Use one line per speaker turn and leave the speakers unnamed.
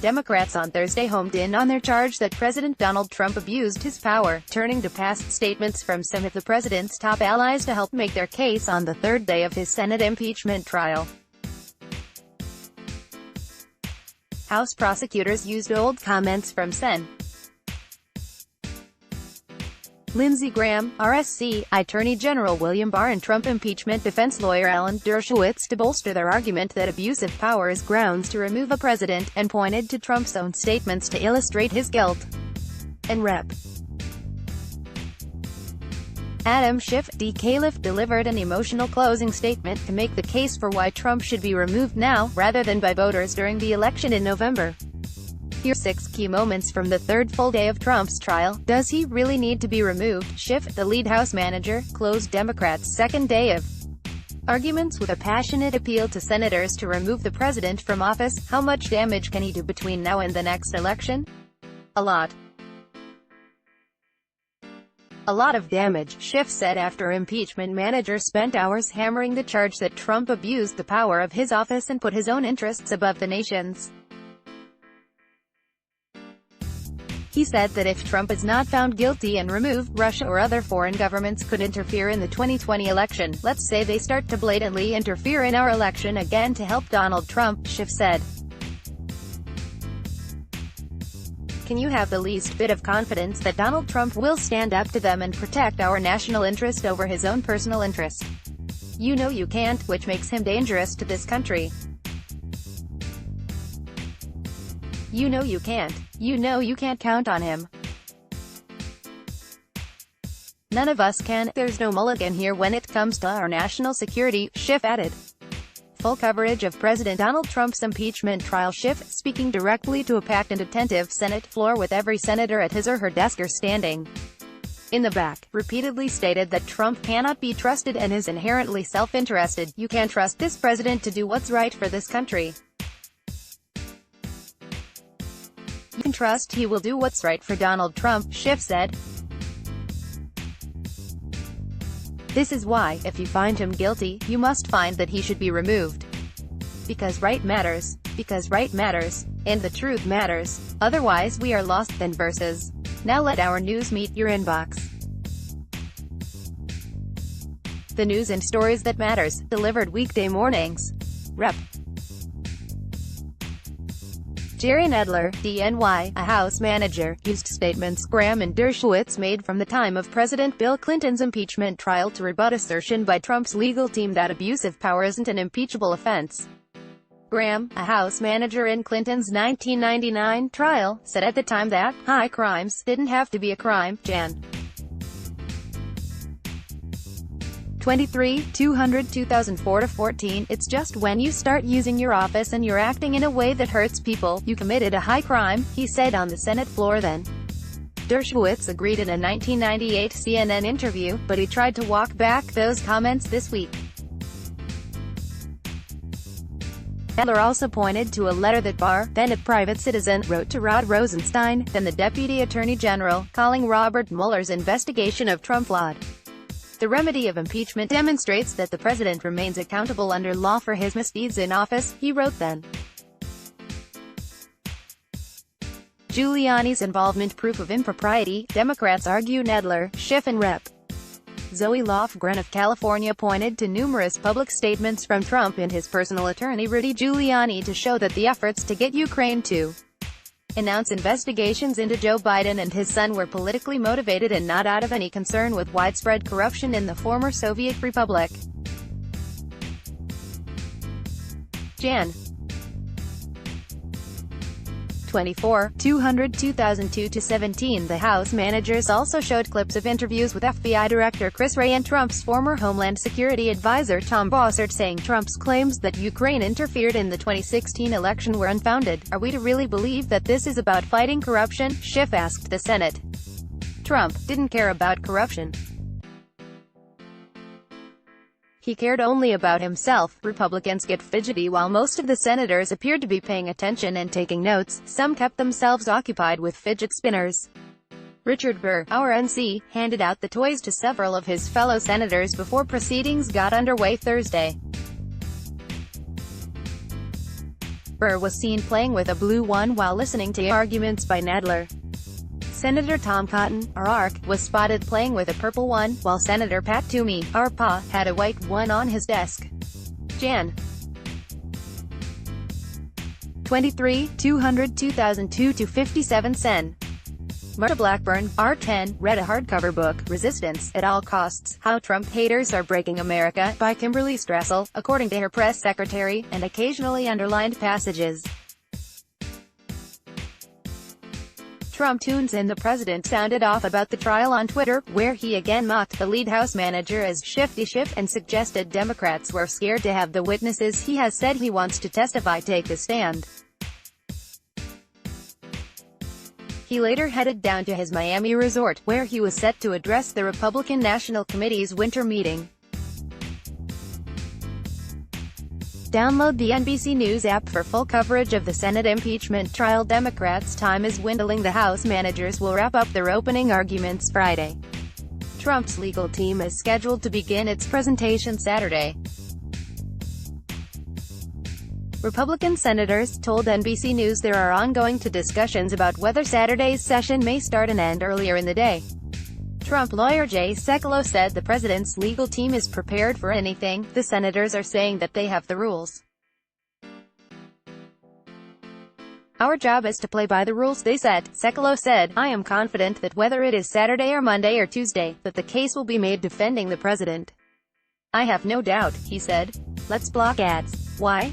Democrats on Thursday homed in on their charge that President Donald Trump abused his power, turning to past statements from some of the president's top allies to help make their case on the third day of his Senate impeachment trial. House prosecutors used old comments from Sen. Lindsey Graham, RSC, Attorney General William Barr and Trump impeachment defense lawyer Alan Dershowitz to bolster their argument that abuse of power is grounds to remove a president, and pointed to Trump's own statements to illustrate his guilt. And Rep. Adam Schiff, D. Califf delivered an emotional closing statement to make the case for why Trump should be removed now, rather than by voters during the election in November. Here are 6 key moments from the third full day of Trump's trial. Does he really need to be removed? Schiff, the lead House manager, closed Democrats' second day of arguments with a passionate appeal to senators to remove the president from office. How much damage can he do between now and the next election? A lot. A lot of damage, Schiff said after impeachment manager spent hours hammering the charge that Trump abused the power of his office and put his own interests above the nation's. He said that if Trump is not found guilty and removed, Russia or other foreign governments could interfere in the 2020 election. Let's say they start to blatantly interfere in our election again to help Donald Trump, Schiff said. Can you have the least bit of confidence that Donald Trump will stand up to them and protect our national interest over his own personal interest? You know you can't, which makes him dangerous to this country. You know you can't. You know you can't count on him. None of us can. There's no mulligan here when it comes to our national security, Schiff added. Full coverage of President Donald Trump's impeachment trial. Schiff, speaking directly to a packed and attentive Senate floor with every senator at his or her desk or standing in the back, repeatedly stated that Trump cannot be trusted and is inherently self-interested. You can't trust this president to do what's right for this country. You can trust he will do what's right for Donald Trump, Schiff said. This is why, if you find him guilty, you must find that he should be removed. Because right matters. Because right matters. And the truth matters. Otherwise we are lost. Then verses. Now let our news meet your inbox. The news and stories that matters, delivered weekday mornings. Rep. Jerry Nadler, DNY, a House manager, used statements Graham and Dershowitz made from the time of President Bill Clinton's impeachment trial to rebut assertion by Trump's legal team that abuse of power isn't an impeachable offense. Graham, a House manager in Clinton's 1999 trial, said at the time that high crimes didn't have to be a crime. Jan. 23, 200 2004-14, it's just when you start using your office and you're acting in a way that hurts people, you committed a high crime, he said on the Senate floor then. Dershowitz agreed in a 1998 CNN interview, but he tried to walk back those comments this week. Nadler also pointed to a letter that Barr, then a private citizen, wrote to Rod Rosenstein, then the Deputy Attorney General, calling Robert Mueller's investigation of Trump flawed. The remedy of impeachment demonstrates that the president remains accountable under law for his misdeeds in office, he wrote then. Giuliani's involvement proof of impropriety, Democrats argue. Nadler, Schiff and Rep. Zoe Lofgren of California pointed to numerous public statements from Trump and his personal attorney Rudy Giuliani to show that the efforts to get Ukraine to announce investigations into Joe Biden and his son were politically motivated and not out of any concern with widespread corruption in the former Soviet Republic. Jan. 24, 200 2002-17. The House managers also showed clips of interviews with FBI Director Chris Wray and Trump's former Homeland Security Advisor Tom Bossert saying Trump's claims that Ukraine interfered in the 2016 election were unfounded. Are we to really believe that this is about fighting corruption? Schiff asked the Senate. Trump didn't care about corruption. He cared only about himself. Republicans get fidgety while most of the senators appeared to be paying attention and taking notes. Some kept themselves occupied with fidget spinners. Richard Burr, our NC, handed out the toys to several of his fellow senators before proceedings got underway Thursday. Burr was seen playing with a blue one while listening to arguments by Nadler. Senator Tom Cotton, RRC, was spotted playing with a purple one, while Senator Pat Toomey, RPA, had a white one on his desk. Jan. 23, 200 2002 to 57 Sen. Marta Blackburn, R10, read a hardcover book, Resistance, at All Costs, How Trump Haters Are Breaking America, by Kimberly Strassel, according to her press secretary, and occasionally underlined passages. Trump tunes in. The president sounded off about the trial on Twitter, where he again mocked the lead House manager as Shifty Schiff and suggested Democrats were scared to have the witnesses he has said he wants to testify take a stand. He later headed down to his Miami resort, where he was set to address the Republican National Committee's winter meeting. Download the NBC News app for full coverage of the Senate impeachment trial. Democrats' time is dwindling. The House managers will wrap up their opening arguments Friday. Trump's legal team is scheduled to begin its presentation Saturday. Republican senators told NBC News there are ongoing discussions about whether Saturday's session may start and end earlier in the day. Trump lawyer Jay Sekulow said the president's legal team is prepared for anything. The senators are saying that they have the rules. Our job is to play by the rules they set, Sekulow said. I am confident that whether it is Saturday or Monday or Tuesday, that the case will be made defending the president. I have no doubt, he said. Let's block ads. Why?